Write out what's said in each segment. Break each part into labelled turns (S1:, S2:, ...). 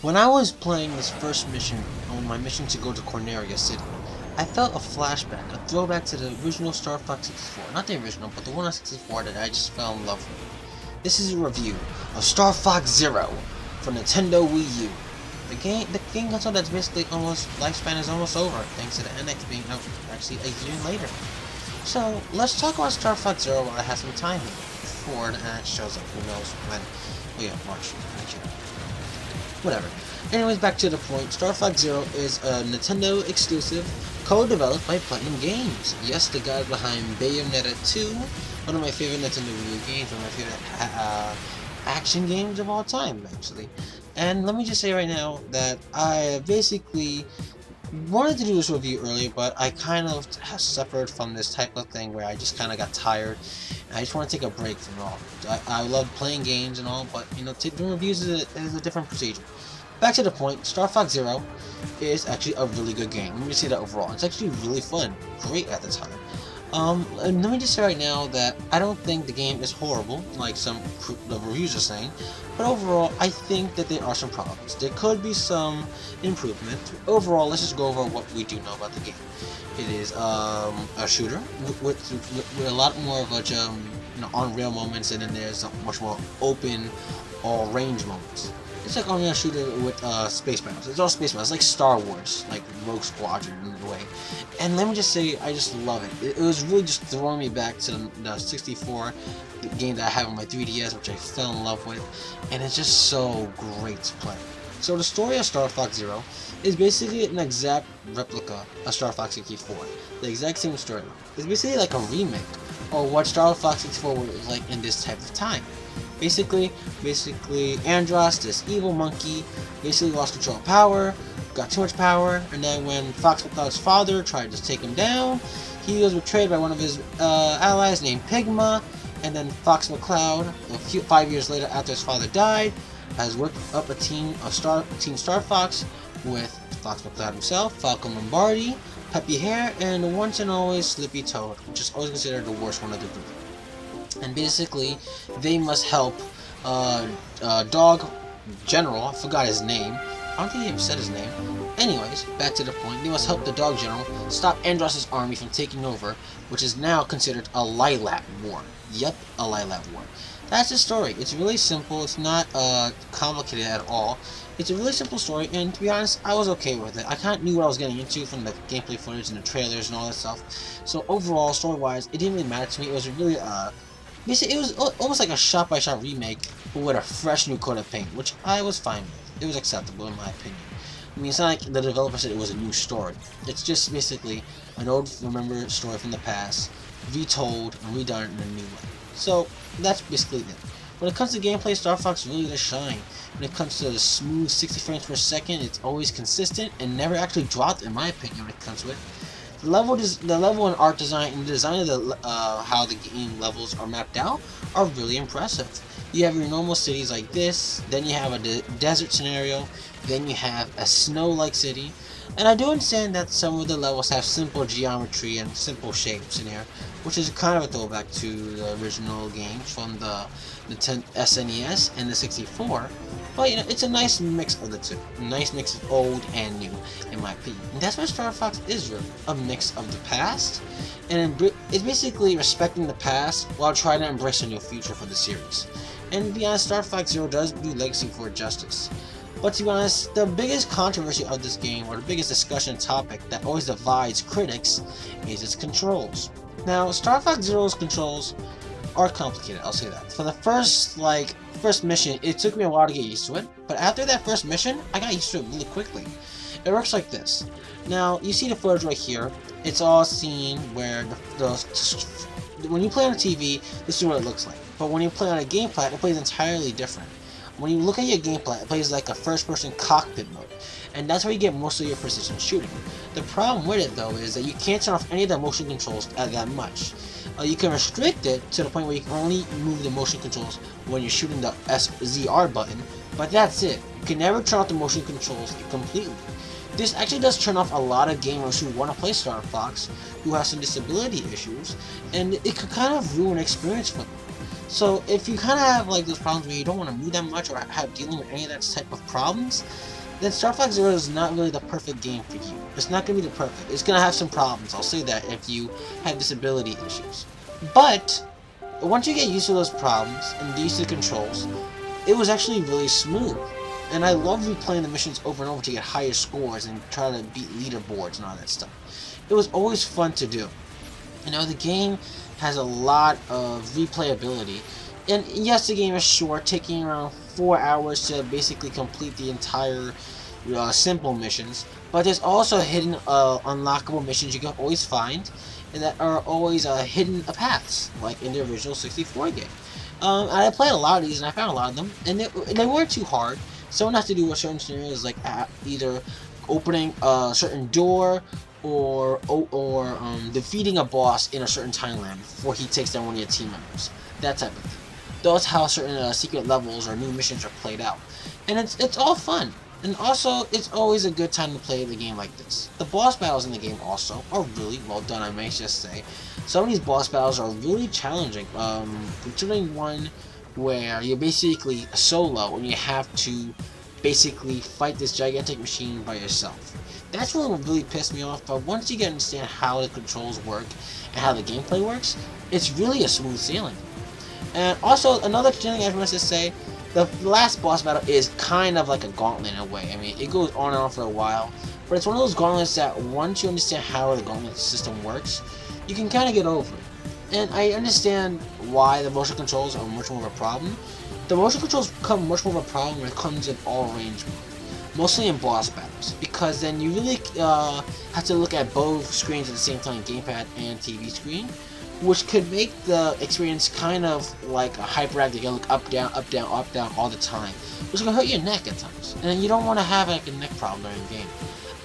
S1: When I was playing this first mission, on my mission to go to Corneria City, I felt a flashback, a throwback to the original Star Fox 64. Not the original, but the one on 64 that I just fell in love with. This is a review of Star Fox Zero for Nintendo Wii U. The game console that's basically almost, lifespan is almost over, thanks to the NX being out actually a year later. So, let's talk about Star Fox Zero while I have some time here, before the NX shows up, who knows when. Oh yeah, March, whatever. Anyways, back to the point. Star Fox Zero is a Nintendo exclusive, co-developed by Platinum Games. Yes, the guy behind Bayonetta 2, one of my favorite Nintendo Wii U games, one of my favorite action games of all time, actually. And let me just say right now that I basically wanted to do this review earlier, but I kind of suffered from this type of thing where I just kind of got tired. And I just want to take a break from it all. I love playing games and all, but you know, doing reviews is a different procedure. Back to the point, Star Fox Zero is actually a really good game. Let me just say that overall. It's actually really fun. Great at the time. And let me just say right now that I don't think the game is horrible, like the reviews are saying, but overall, I think that there are some problems. There could be some improvement. Overall, let's just go over what we do know about the game. It is a shooter with a lot more of a on-rail moments, and then there's much more open, all-range moments. It's like only a shooter with space battles. It's all space battles, like Star Wars, like Rogue Squadron in a way. And let me just say, I just love it. It was really just throwing me back to the 64 game that I have on my 3DS, which I fell in love with, and it's just so great to play. So the story of Star Fox Zero is basically an exact replica of Star Fox 64. The exact same storyline. It's basically like a remake of what Star Fox 64 was like in this type of time. Basically, Andros, this evil monkey, basically lost control of power, got too much power, and then when Fox McCloud's father tried to take him down, he was betrayed by one of his allies named Pigma, and then Fox McCloud, 5 years later after his father died, has whipped up a team Star Fox with Fox McCloud himself, Falcon Lombardi, Peppy Hare, and the once and always Slippy Toad, which is always considered the worst one of the group. And basically, they must help Dog General, I forgot his name, I don't think he even said his name. Anyways, back to the point, they must help the Dog General stop Andros' army from taking over, which is now considered a Lilac War. Yep, a Lilac War. That's the story. It's really simple, it's not complicated at all. It's a really simple story, and to be honest, I was okay with it. I kind of knew what I was getting into from the gameplay footage and the trailers and all that stuff. So overall, story-wise, it didn't really matter to me. It was really basically, it was almost like a shot-by-shot remake, but with a fresh new coat of paint, which I was fine with. It was acceptable, in my opinion. I mean, it's not like the developer said it was a new story. It's just basically an old, remembered story from the past, retold and redone in a new way. So, that's basically it. When it comes to gameplay, Star Fox really does shine. When it comes to the smooth 60 frames per second, it's always consistent and never actually dropped, in my opinion, when it comes to it. The level and art design and the design of the how the game levels are mapped out are really impressive. You have your normal cities like this, then you have a desert scenario, then you have a snow-like city, and I do understand that some of the levels have simple geometry and simple shapes in here, which is kind of a throwback to the original games from the SNES and the 64. But you know, it's a nice mix of the two. A nice mix of old and new, in my opinion. And that's what Star Fox is really. A mix of the past, and it's basically respecting the past while trying to embrace a new future for the series. And to be honest, Star Fox Zero does do Legacy for justice. But to be honest, the biggest controversy of this game, or the biggest discussion topic that always divides critics, is its controls. Now, Star Fox Zero's controls are complicated, I'll say that. For the first mission, it took me a while to get used to it, but after that first mission, I got used to it really quickly. It works like this. Now, you see the footage right here. It's all seen where when you play on a TV, this is what it looks like. But when you play on a gamepad, it plays entirely different. When you look at your gameplay, it plays like a first-person cockpit mode, and that's where you get most of your precision shooting. The problem with it, though, is that you can't turn off any of the motion controls that much. You can restrict it to the point where you can only move the motion controls when you're shooting the SZR button, but that's it. You can never turn off the motion controls completely. This actually does turn off a lot of gamers who want to play Star Fox, who have some disability issues, and it could kind of ruin the experience for them. So if you kind of have like those problems where you don't want to move that much or have dealing with any of that type of problems, then Star Fox Zero is not really the perfect game for you. It's not going to be the perfect. It's going to have some problems, I'll say that, if you have disability issues. But once you get used to those problems and used to the controls, it was actually really smooth. And I love replaying the missions over and over to get higher scores and try to beat leaderboards and all that stuff. It was always fun to do. You know, the game has a lot of replayability. And yes, the game is short, taking around 4 hours to basically complete the entire simple missions. But there's also hidden unlockable missions you can always find, and that are always hidden paths, like in the original 64 game. And I played a lot of these, and I found a lot of them, and they weren't too hard. Some have to do with certain scenarios, like either opening a certain door or defeating a boss in a certain time limit before he takes down one of your team members. That type of thing. That's how certain secret levels or new missions are played out, and it's all fun. And also, it's always a good time to play the game like this. The boss battles in the game also are really well done, I may just say. Some of these boss battles are really challenging, considering one where you're basically solo and you have to basically fight this gigantic machine by yourself. That's what really pissed me off, but once you get to understand how the controls work and how the gameplay works, it's really a smooth sailing. And also, another thing I want to say, the last boss battle is kind of like a gauntlet in a way. I mean, it goes on and on for a while, but it's one of those gauntlets that once you understand how the gauntlet system works, you can kind of get over it. And I understand why the motion controls are much more of a problem. The motion controls become much more of a problem when it comes in all range mode, mostly in boss battles, because then you really have to look at both screens at the same time, gamepad and TV screen, which could make the experience kind of like a hyperactive. You look up, down, up, down, up, down all the time, which can hurt your neck at times. And you don't want to have like a neck problem during the game.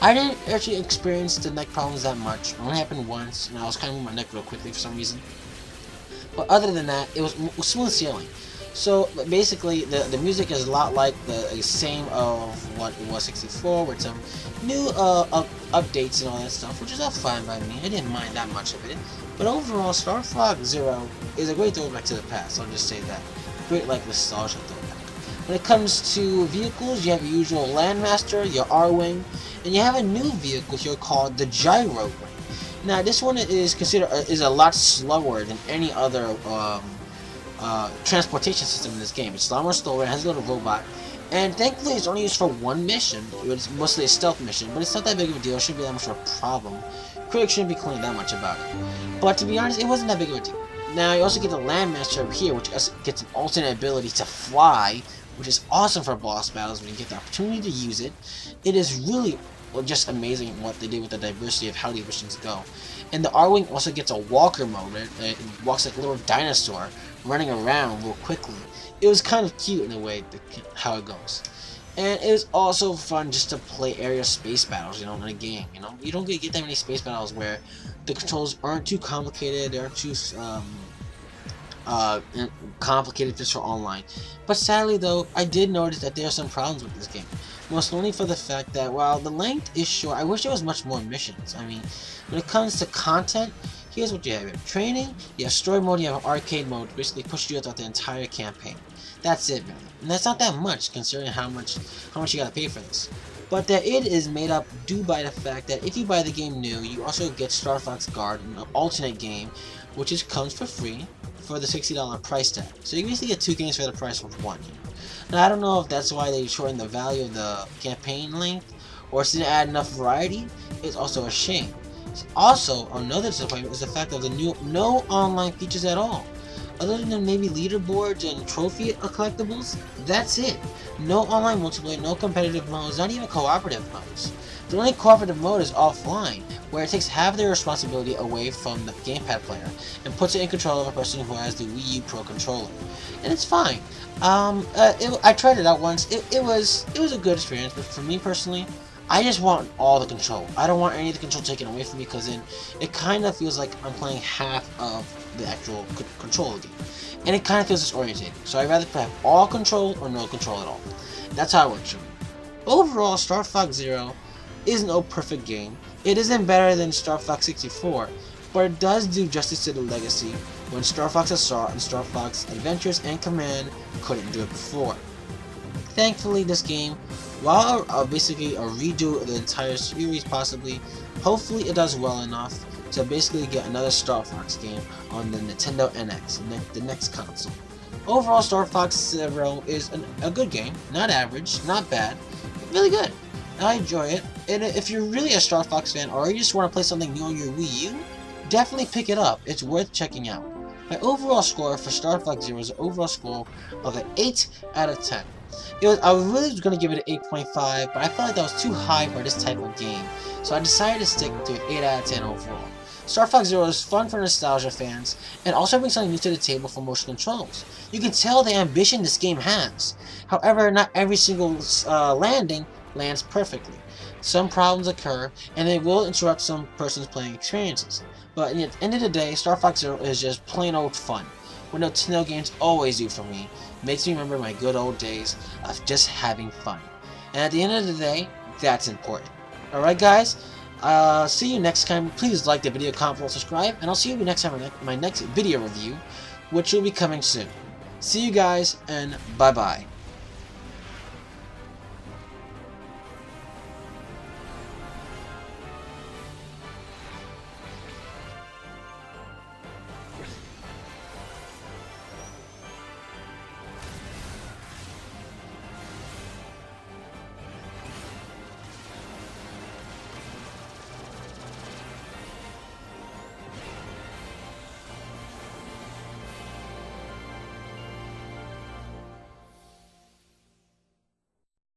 S1: I didn't actually experience the neck problems that much. It only happened once, and I was kind of moving my neck real quickly for some reason. But other than that, it was smooth sailing. So basically, the music is a lot like the same of what it was 64, with some new updates and all that stuff, which is all fine by me. I didn't mind that much of it. But overall, Star Fox Zero is a great throwback to the past, I'll just say that. Great, like, nostalgia throwback. When it comes to vehicles, you have your usual Landmaster, your R-Wing, and you have a new vehicle here called the Gyro Wing. Now, this one is considered is a lot slower than any other transportation system in this game. It's a lot more slower, it has a little robot, and thankfully it's only used for one mission. It's mostly a stealth mission, but it's not that big of a deal. It shouldn't be that much of a problem. Critics shouldn't be complaining that much about it. But to be honest, it wasn't that big of a deal. Now, you also get the Landmaster over here, which gets an alternate ability to fly, which is awesome for boss battles when you get the opportunity to use it. It is really just amazing what they did with the diversity of how these missions go. And the R-Wing also gets a walker mode. It walks like a little dinosaur, running around real quickly. It was kind of cute in a way, how it goes. And it was also fun just to play area space battles, in a game, You don't get that many space battles where the controls aren't too complicated, they aren't too complicated just for online. But sadly though, I did notice that there are some problems with this game. Most only for the fact that while the length is short, I wish there was much more missions. I mean, when it comes to content, here's what you have. You have training, you have story mode, you have an arcade mode, basically push you throughout the entire campaign. That's it, really. And that's not that much, considering how much you gotta pay for this. But that it is made up due by the fact that if you buy the game new, you also get Star Fox Guard, an alternate game, which comes for free for the $60 price tag. So you basically get 2 games for the price of 1. Now, I don't know if that's why they shortened the value of the campaign length, or if it didn't add enough variety. It's also a shame. Also, another disappointment is the fact of the no online features at all. Other than maybe leaderboards and trophy collectibles, that's it. No online multiplayer, no competitive modes, not even cooperative modes. The only cooperative mode is offline, where it takes half their responsibility away from the gamepad player and puts it in control of a person who has the WiiU Pro controller. And it's fine. I tried it out once. It was a good experience, but for me personally, I just want all the control. I don't want any of the control taken away from me, because then it kind of feels like I'm playing half of the actual control of the game. And it kind of feels disorientating. So I'd rather have all control or no control at all. That's how it works for me. Overall, Star Fox Zero is no perfect game. It isn't better than Star Fox 64, but it does do justice to the legacy when Star Fox Assault and Star Fox Adventures and Command couldn't do it before. Thankfully, this game, while basically a redo of the entire series possibly, hopefully it does well enough to basically get another Star Fox game on the Nintendo NX, the next console. Overall, Star Fox Zero is a good game, not average, not bad, really good. I enjoy it, and if you're really a Star Fox fan or you just want to play something new on your Wii U, definitely pick it up. It's worth checking out. My overall score for Star Fox Zero is an overall score of an 8 out of 10. I really was going to give it an 8.5, but I felt like that was too high for this type of game, so I decided to stick to an 8 out of 10 overall. Star Fox Zero is fun for nostalgia fans, and also brings something new to the table for motion controls. You can tell the ambition this game has. However, not every single landing lands perfectly. Some problems occur, and they will interrupt some person's playing experiences. But at the end of the day, Star Fox Zero is just plain old fun. What Nintendo games always do for me. Makes me remember my good old days of just having fun. And at the end of the day, that's important. Alright guys, see you next time. Please like the video, comment, subscribe, and I'll see you next time in my next video review, which will be coming soon. See you guys, and bye-bye.